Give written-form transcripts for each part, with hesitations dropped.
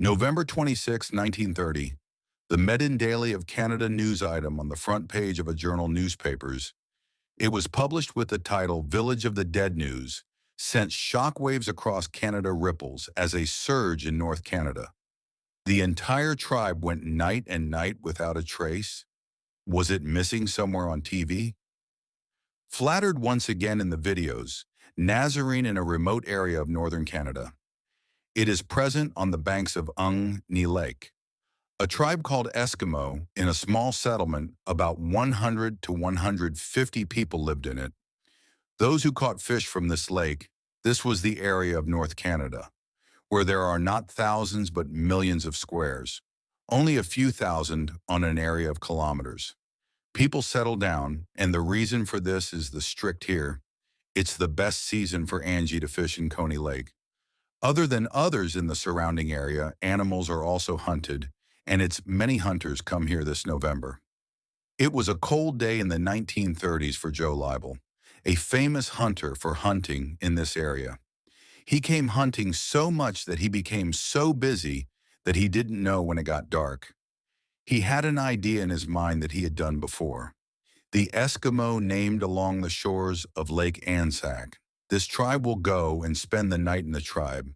November 26, 1930, the Medin Daily of Canada news item on the front page of a journal newspapers. It was published with the title Village of the Dead News, sent shockwaves across Canada ripples as a surge in North Canada. The entire tribe went night and night without a trace. Was it missing somewhere on TV? Flattered once again in the videos, Nazarene in a remote area of northern Canada. It is present on the banks of Unni Lake. A tribe called Eskimo, in a small settlement, about 100 to 150 people lived in it. Those who caught fish from this lake, this was the area of North Canada, where there are not thousands but millions of squares, only a few thousand on an area of kilometers. People settle down, and the reason for this is the strict here. It's the best season for Angie to fish in Coney Lake. Other than others in the surrounding area, animals are also hunted, and its many hunters come here this November. It was a cold day in the 1930s for Joe Lebel, a famous hunter for hunting in this area. He came hunting so much that he became so busy that he didn't know when it got dark. He had an idea in his mind that he had done before. The Eskimo named along the shores of Lake Anzac. This tribe will go and spend the night in the tribe.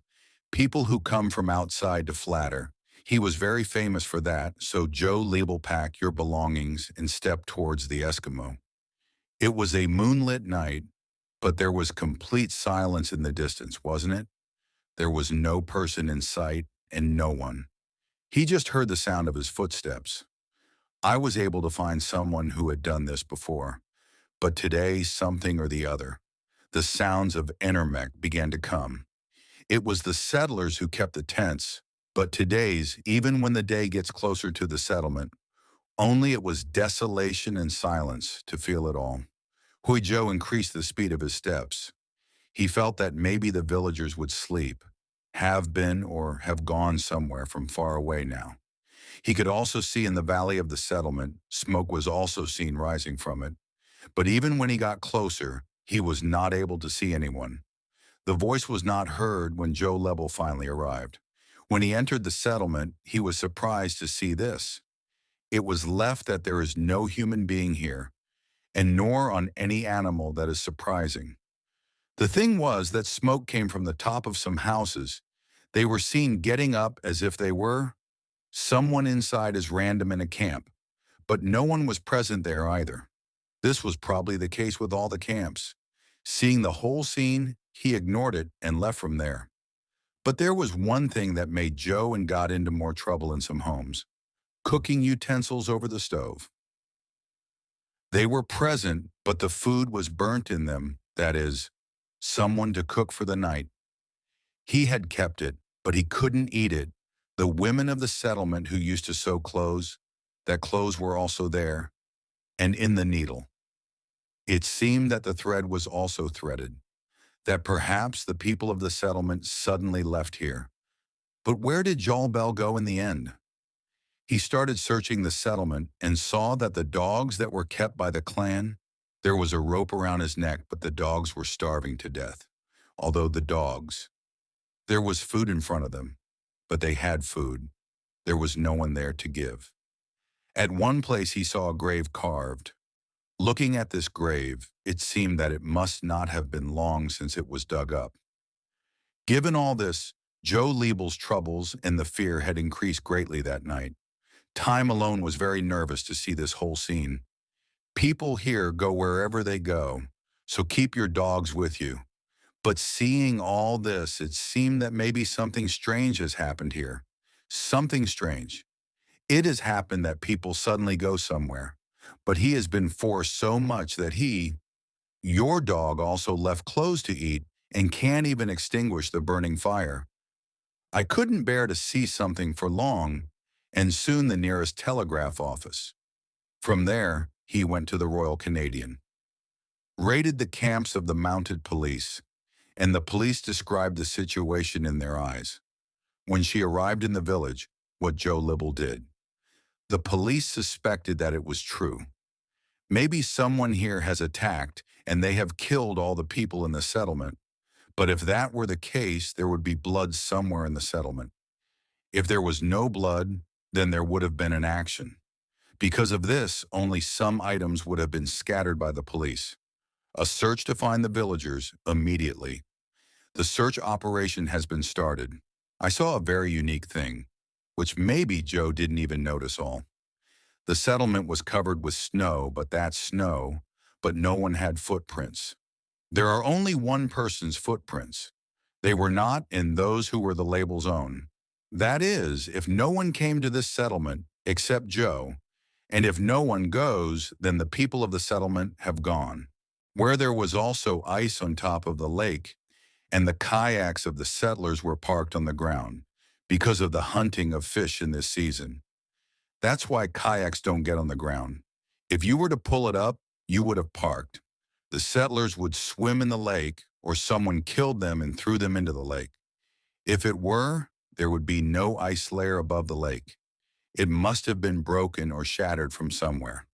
People who come from outside to flatter. He was very famous for that, so Joe Lebel, pack your belongings and step towards the Eskimo. It was a moonlit night, but there was complete silence in the distance, wasn't it? There was no person in sight and no one. He just heard the sound of his footsteps. I was able to find someone who had done this before, but today something or the other. The sounds of Enigmatic began to come. It was the settlers who kept the tents, but today's, even when the day gets closer to the settlement, only it was desolation and silence to feel it all. Hui Joe increased the speed of his steps. He felt that maybe the villagers would sleep, have been or have gone somewhere from far away now. He could also see in the valley of the settlement, smoke was also seen rising from it. But even when he got closer, he was not able to see anyone. The voice was not heard when Joe Lebel finally arrived. When he entered the settlement, he was surprised to see this. It was left that there is no human being here, and nor on any animal. That is surprising. The thing was that smoke came from the top of some houses. They were seen getting up as if they were someone inside is random in a camp, but no one was present there either. This was probably the case with all the camps. Seeing the whole scene, he ignored it and left from there. But there was one thing that made Joe and got into more trouble in some homes: cooking utensils over the stove. They were present, but the food was burnt in them, that is, someone to cook for the night. He had kept it, but he couldn't eat it. The women of the settlement who used to sew clothes, that clothes were also there, and in the needle. It seemed that the thread was also threaded, that perhaps the people of the settlement suddenly left here. But where did Joel Bell go in the end? He started searching the settlement and saw that the dogs that were kept by the clan, there was a rope around his neck, but the dogs were starving to death. Although the dogs, there was food in front of them, but they had food. There was no one there to give. At one place he saw a grave carved. Looking at this grave, it seemed that it must not have been long since it was dug up. Given all this, Joe Lebel's troubles and the fear had increased greatly that night. Time alone was very nervous to see this whole scene. People here go wherever they go, so keep your dogs with you. But seeing all this, it seemed that maybe something strange has happened here. Something strange. It has happened that people suddenly go somewhere, but he has been forced so much that your dog also left clothes to eat and can't even extinguish the burning fire. I couldn't bear to see something for long, and soon the nearest telegraph office. From there, he went to the Royal Canadian. Raided the camps of the mounted police, and the police described the situation in their eyes. When she arrived in the village, what Joe Lebel did. The police suspected that it was true. Maybe someone here has attacked and they have killed all the people in the settlement. But if that were the case, there would be blood somewhere in the settlement. If there was no blood, then there would have been an action. Because of this, only some items would have been scattered by the police. A search to find the villagers immediately. The search operation has been started. I saw a very unique thing, which maybe Joe didn't even notice all. The settlement was covered with snow, but no one had footprints. There are only one person's footprints. They were not in those who were the label's own. That is, if no one came to this settlement except Joe, and if no one goes, then the people of the settlement have gone. Where there was also ice on top of the lake, and the kayaks of the settlers were parked on the ground because of the hunting of fish in this season. That's why kayaks don't get on the ground. If you were to pull it up, you would have parked. The settlers would swim in the lake, or someone killed them and threw them into the lake. If it were, there would be no ice layer above the lake. It must have been broken or shattered from somewhere.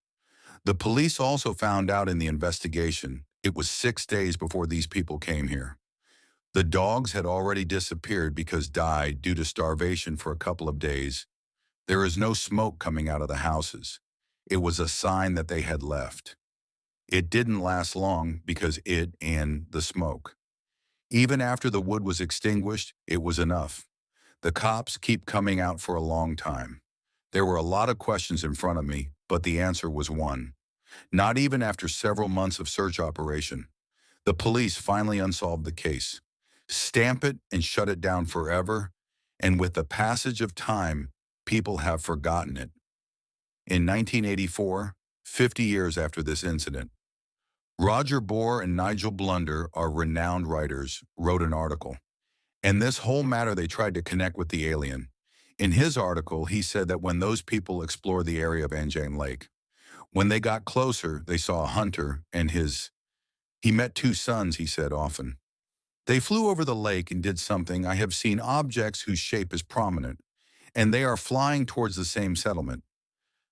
The police also found out in the investigation it was 6 days before these people came here. The dogs had already disappeared because died due to starvation for a couple of days. There is no smoke coming out of the houses. It was a sign that they had left. It didn't last long because it and the smoke. Even after the wood was extinguished, it was enough. The cops keep coming out for a long time. There were a lot of questions in front of me, but the answer was one. Not even after several months of search operation. The police finally unsolved the case. Stamp it and shut it down forever, and with the passage of time, people have forgotten it. In 1984, 50 years after this incident, Roger Bohr and Nigel Blunder, are renowned writers, wrote an article. And this whole matter they tried to connect with the alien. In his article, he said that when those people explored the area of Anjing Lake, when they got closer, they saw a hunter and he met two sons, he said often. They flew over the lake and did something. I have seen objects whose shape is prominent, and they are flying towards the same settlement.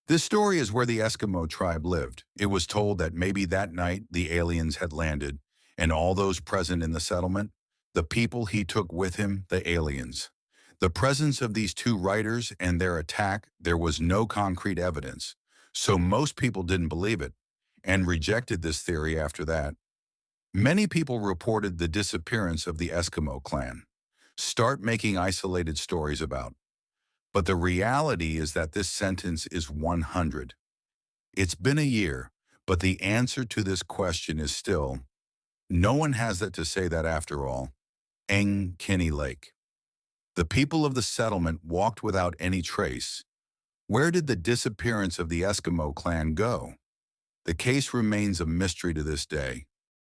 This story is where the Eskimo tribe lived. It was told that maybe that night the aliens had landed, and all those present in the settlement, the people he took with him, the aliens. The presence of these two writers and their attack, there was no concrete evidence, so most people didn't believe it, and rejected this theory after that. Many people reported the disappearance of the Eskimo clan. Start making isolated stories about. But the reality is that this sentence is 100. It's been a year, but the answer to this question is still, no one has that to say that after all. Enigmatic Lake. The people of the settlement walked without any trace. Where did the disappearance of the Eskimo clan go? The case remains a mystery to this day.